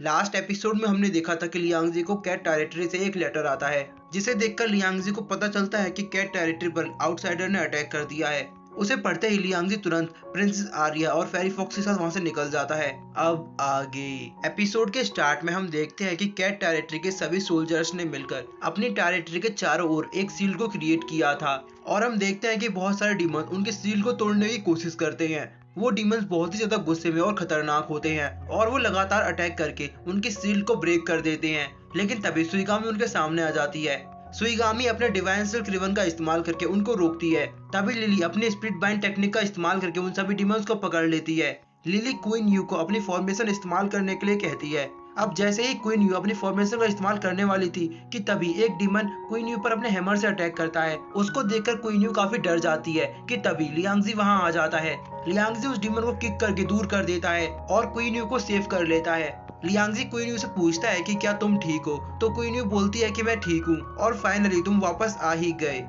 Last episode में हमने देखा था कि लियांगजी को कैट टेरिटरी से एक लेटर आता है, जिसे देखकर लियांगजी को पता चलता है कि कैट टेरिटरी पर आउटसाइडर ने अटैक कर दिया है। उसे पढ़ते ही लियांगजी तुरंत प्रिंसेस आर्या और फेरी फॉक्स के साथ वहां से निकल जाता है। अब आगे एपिसोड के स्टार्ट में हम देखते हैं कि कैट टेरिटरी के सभी सोल्जर्स ने मिलकर अपनी टेरिटरी के चारों ओर एक सील को क्रिएट किया था और हम देखते हैं कि बहुत सारे डीमन उनके सील को तोड़ने की कोशिश करते हैं। वो डीमंस बहुत ही ज्यादा गुस्से में और खतरनाक होते हैं और वो लगातार अटैक करके उनकी सील को ब्रेक कर देते हैं। लेकिन तभी सुइगामी उनके सामने आ जाती है। सुइगामी अपने डिवाइन सिल्क रिबन का इस्तेमाल करके उनको रोकती है। तभी लिली अपनी स्प्लिट बाइंड टेक्निक का इस्तेमाल करके उन सभी डीमंस को पकड़ लेती है। लिली क्वीन यू को अपनी फॉर्मेशन इस्तेमाल करने के लिए कहती है। अब जैसे ही क्वीन यू अपनी फॉर्मेशन का इस्तेमाल करने वाली थी कि तभी एक डीमन क्वीन यू पर अपने हैमर से अटैक करता है। उसको देखकर क्वीन यू काफी डर जाती है कि तभी लियांगजी वहां आ जाता है। लियांगजी उस डीमन को किक करके दूर कर देता है और क्वीन यू को सेव कर लेता है। लियांगजी क्वीन यू से पूछता है कि क्या तुम ठीक हो, तो क्वीन यू बोलती है कि मैं ठीक हूँ और फाइनली तुम वापस आ ही गए।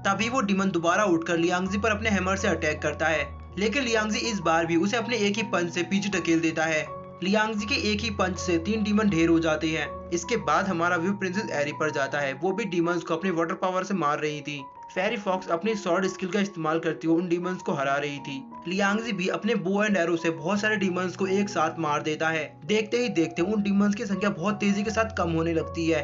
तभी वो डीमन दोबारा उठकर लियांगजी पर अपने हैमर से अटैक करता है, लेकिन लियांगजी इस बार भी उसे अपने एक ही पंच से पीछे धकेल देता है। लियांगजी के एक ही पंच से 3 डीमन ढेर हो जाते हैं। इसके बाद हमारा व्यू प्रिंसेस एरी पर जाता है। वो भी डीमंस को अपने वाटर पावर से मार रही थी। फेरी फॉक्स अपनी स्वॉर्ड स्किल का इस्तेमाल करती हुई उन डीमंस को हरा रही थी। लियांगजी भी अपने बो एंड एरो से बहुत सारे डीमंस को एक साथ मार देता है। देखते ही देखते उन डीमंस की संख्या बहुत तेजी के साथ कम होने लगती है।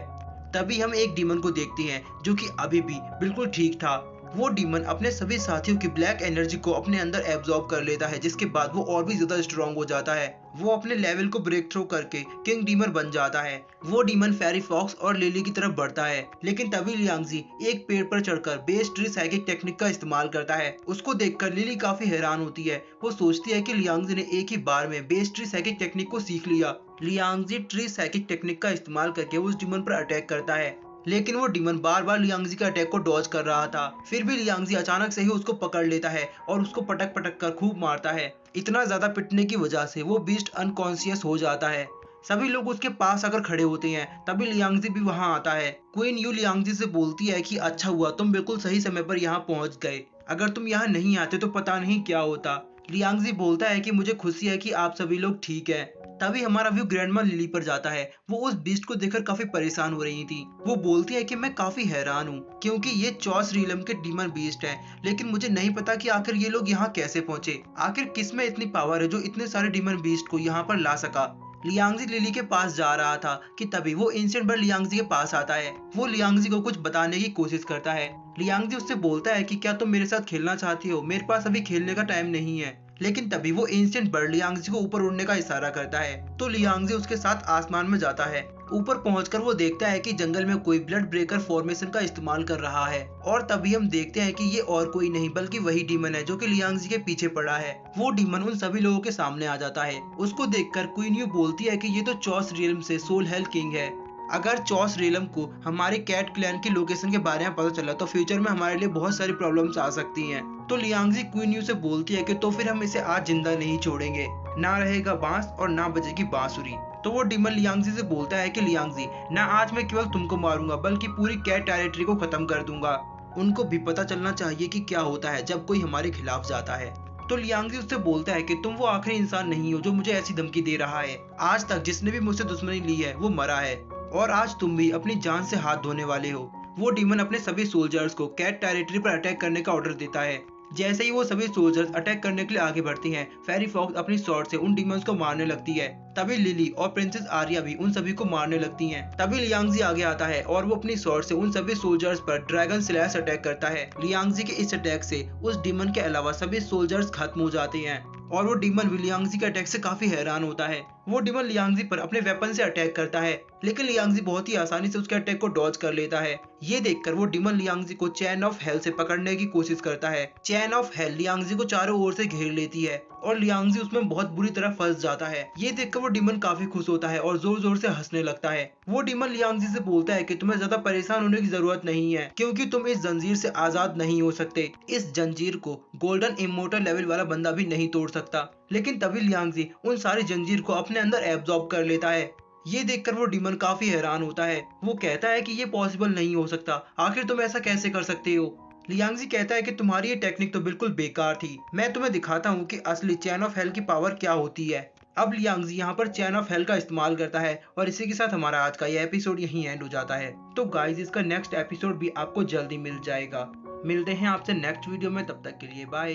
तभी हम एक डीमन को देखते हैं जो कि अभी भी बिल्कुल ठीक था। वो डीमन अपने सभी साथियों की ब्लैक एनर्जी को अपने अंदर एब्जॉर्ब कर लेता है, जिसके बाद वो और भी ज्यादा स्ट्रॉन्ग हो जाता है। वो अपने लेवल को ब्रेक थ्रू करके किंग डीमन बन जाता है। वो डीमन फेरी फॉक्स और लिली की तरफ बढ़ता है, लेकिन तभी लियांगजी एक पेड़ पर चढ़कर बेस ट्री साइकिक टेक्निक का इस्तेमाल करता है। उसको देखकर लिली काफी हैरान होती है। वो सोचती है कि लियांगजी ने एक ही बार में बेस ट्री साइकिक टेक्निक को सीख लिया। लियांगजी ट्री साइकिक टेक्निक का इस्तेमाल करके उस डीमन पर अटैक करता है, लेकिन वो डीमन बार बार लियांगजी के अटैक को डॉज कर रहा था। फिर भी लियांगजी अचानक से ही उसको पकड़ लेता है और उसको पटक पटक कर खूब मारता है। इतना ज्यादा पिटने की वजह से वो बीस्ट अनकॉन्शियस हो जाता है। सभी लोग उसके पास आकर खड़े होते हैं। तभी लियांगजी भी वहां आता है। क्वीन यू लियांगजी से बोलती है कि अच्छा हुआ तुम बिल्कुल सही समय पर यहाँ पहुंच गए, अगर तुम यहाँ नहीं आते तो पता नहीं क्या होता। लियांगजी बोलता है कि मुझे खुशी है कि आप सभी लोग ठीक हैं। तभी हमारा व्यू ग्रैंडमा लिली पर जाता है। वो उस बीस्ट को देखकर काफी परेशान हो रही थी। वो बोलती है कि मैं काफी हैरान हूँ क्योंकि ये चॉस रीलम के डीमन बीस्ट हैं, लेकिन मुझे नहीं पता कि आखिर ये लोग यहाँ कैसे पहुंचे। आखिर किस में इतनी पावर है जो इतने सारे डीमन बीस्ट को यहाँ पर ला सका। लियांगजी लिली के पास जा रहा था कि तभी वो इंस्टेंट बर्ड लियांगजी के पास आता है। वो लियांगजी को कुछ बताने की कोशिश करता है। लियांगजी उससे बोलता है कि क्या तुम मेरे साथ खेलना चाहती हो, मेरे पास अभी खेलने का टाइम नहीं है। लेकिन तभी वो इंस्टेंट बर्ड लियांगजी को ऊपर उड़ने का इशारा करता है, तो लियांगजी उसके साथ आसमान में जाता है। ऊपर पहुंचकर वो देखता है कि जंगल में कोई ब्लड ब्रेकर फॉर्मेशन का इस्तेमाल कर रहा है और तभी हम देखते हैं कि ये और कोई नहीं बल्कि वही डीमन है जो कि लियांगजी के पीछे पड़ा है। वो डीमन उन सभी लोगों के सामने आ जाता है। उसको देखकर क्वीन यू बोलती है कि ये तो चॉस रियल्म से सोल हेल किंग है। अगर चॉस रियल्म को हमारे कैट क्लैन की लोकेशन के बारे में पता चला तो फ्यूचर में हमारे लिए बहुत सारी प्रॉब्लम्स आ सकती हैं। तो लियांगजी क्वीन यू से बोलती है कि तो फिर हम इसे आज जिंदा नहीं छोड़ेंगे, ना रहेगा बांस और ना बजेगी बांसुरी। तो वो डीमन लियांगजी से बोलता है कि लियांगजी, ना आज मैं केवल तुमको मारूंगा बल्कि पूरी कैट टेरिटरी को खत्म कर दूंगा। उनको भी पता चलना चाहिए कि क्या होता है जब कोई हमारे खिलाफ जाता है। तो लियांगजी उससे बोलता है कि तुम वो आखिरी इंसान नहीं हो जो मुझे ऐसी धमकी दे रहा है। आज तक जिसने भी मुझसे दुश्मनी ली है वो मरा है और आज तुम भी अपनी जान से हाथ धोने वाले हो। वो डीमन अपने सभी सोल्जर्स को कैट टेरिटरी पर अटैक करने का ऑर्डर देता है। जैसे ही वो सभी सोल्जर्स अटैक करने के लिए आगे बढ़ती हैं, फेरी फॉक्स अपनी स्वॉर्ड से उन डीमंस को मारने लगती है। तभी लिली और प्रिंसेस आर्या भी उन सभी को मारने लगती हैं। तभी लियांगजी आगे आता है और वो अपनी स्वॉर्ड से उन सभी सोल्जर्स पर ड्रैगन स्लैश अटैक करता है। लियांगजी के इस अटैक से उस डीमन के अलावा सभी सोल्जर्स खत्म हो जाते हैं और वो डीमन भी लियांगजी के अटैक से काफी हैरान होता है। वो डीमन लियांगजी पर अपने वेपन से अटैक करता है, लेकिन लियांगजी बहुत ही आसानी से उसके अटैक को डॉज कर लेता है। ये देखकर वो डीमन लियांगजी को चैन ऑफ हेल से पकड़ने की कोशिश करता है। चैन ऑफ हेल लियांगजी को चारों ओर से घेर लेती है और लियांगजी उसमें बहुत बुरी तरह फंस जाता है। ये देखकर वो डीमन काफी खुश होता है और जोर जोर से हंसने लगता है। वो डीमन लियांगजी से बोलता है कि तुम्हें ज्यादा परेशान होने की जरूरत नहीं है क्योंकि तुम इस जंजीर से आजाद नहीं हो सकते। इस जंजीर को गोल्डन इमोर्टल लेवल वाला बंदा भी नहीं तोड़ सकता। लेकिन तभी लियांगजी उन सारी जंजीर को अपने अंदर एब्जॉर्ब कर लेता है। ये देखकर वो डीमन काफी हैरान होता है। वो कहता है कि ये पॉसिबल नहीं हो सकता, आखिर तुम ऐसा कैसे कर सकते हो। लियांगजी कहता है कि तुम्हारी ये टेक्निक तो बिल्कुल बेकार थी, मैं तुम्हें दिखाता हूँ कि असली चैन ऑफ हेल की पावर क्या होती है। अब लियांगजी यहाँ पर चैन ऑफ हेल का इस्तेमाल करता है और इसी के साथ हमारा आज का ये एपिसोड यहीं एंड हो जाता है। तो गाइज इसका नेक्स्ट एपिसोड भी आपको जल्दी मिल जाएगा। मिलते हैं आपसे नेक्स्ट वीडियो में, तब तक के लिए बाय।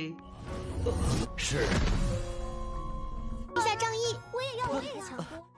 一下仗义，我也要抢功。